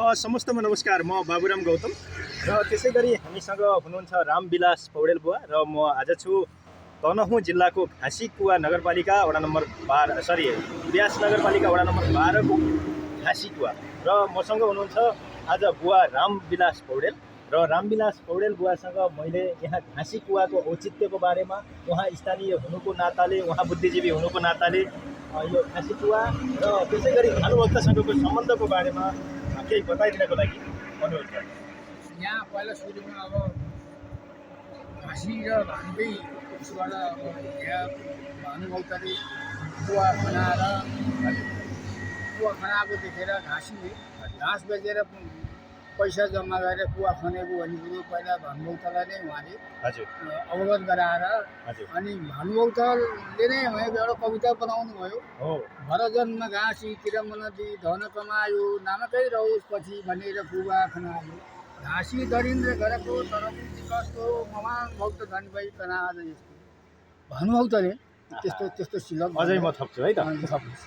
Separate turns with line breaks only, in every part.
समस्तमा नमस्कार। म बाबुराम गौतम र त्यसै गरी हामीसँग हुनुहुन्छ रामविलास पौडेल बुवा र म आज छु तनहुँ जिल्लाको घाँसीकुवा नगरपालिका वडा नम्बर 12 ब्यास नगरपालिका वडा नम्बर 12 को घाँसीकुवा र मसँग हुनुहुन्छ आज बुवा रामविलास पौडेल र रामविलास पौडेल बुवासँग मैले यहाँ घाँसीकुवाको औचित्यको बारेमा, उहाँ स्थानीय हुनुको नाताले, उहाँ बुद्धिजीवी हुनुको नाताले यो घाँसीकुवा र त्यसै गरी भानुभक्तसँगको सम्बन्धको बारेमा केही बताइदिनको लागि अनुरोध गर्छु।
यहाँ पहिला सुरुमा अब घाँसी र भानुकै उसबाट अब यहाँ भानुभक्तले कुवा खनाएर कुवा खनाएको देखेर घाँसीले घाँस बेचेर पैसा जम्मा गरेर कुवा खनेको भन्ने कुरो पहिला भानुभक्तलाई नै उहाँले
हजुर
अवगत गराएर
हजुर
अनि भानुभक्तले नै उहाँको एउटा कविता बनाउनु भयो।
हो
भर जन्म घाँसी किरम नदी धन कमायो नामकै रहोस् पछि भनेर कुवा खनायो घाँसी दरिन्द्र घरको तर बुद्धि कस्तो ममान भक्त धनी भई कनाज यस्तो भानुभक्तले त्यस्तो त्यस्तो सिलक
अझै म थप्छु है त।
थप्नुहोस्।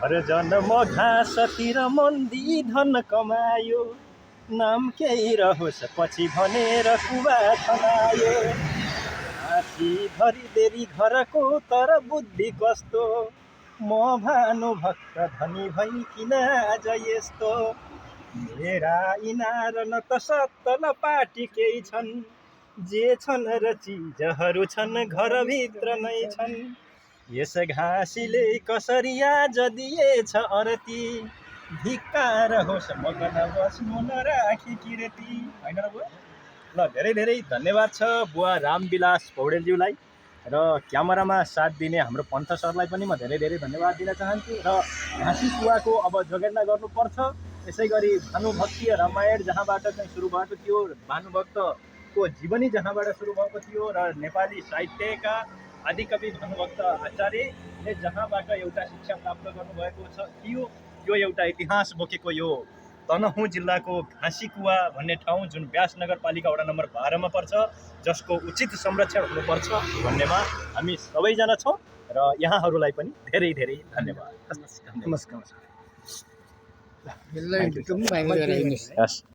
भर जन्म घाँसतिर मन्दी धन कमायो नाम केही रहोस् पछि भनेर कुवा खनायो घाँसी भरि देरी घरको तर बुद्धि कस्तो म भानुभक्त धनी भई किन आज यस्तो मेरा इनार न त सत्तल पाटी केही छन् जे छन् र चिजहरू छन् घरभित्र नै छन् यस घाँसीले कसरी आज दिएछ अरती धिक्कार होस् मगन बस्नु नराखी किर्ती होइन र बुवा? ल धेरै धेरै धन्यवाद छ बुवा रामविलास पौडेलज्यूलाई र क्यामेरामा साथ दिने हाम्रो पन्थ सरलाई पनि म धेरै धेरै धन्यवाद दिन चाहन्छु र घाँसीकुवाको अब जोगेर्ना गर्नुपर्छ। यसै गरी भानुभक्तीय रामायण जहाँबाट चाहिँ सुरु भएको थियो, भानुभक्तको जीवनी जहाँबाट सुरु भएको थियो र नेपाली साहित्यका आदिकवि भानुभक्त आचार्यले जहाँबाट एउटा शिक्षा प्राप्त गर्नुभएको थियो, यो एउटा इतिहास बोकेको यो तनहुँ जिल्लाको घाँसीकुवा भन्ने ठाउँ जुन ब्यास नगरपालिका वडा नम्बर 12 मा पर्छ, जसको उचित संरक्षण हुनुपर्छ भन्नेमा हामी सबैजना छौँ र यहाँहरूलाई पनि धेरै धेरै धन्यवाद।
नमस्कार।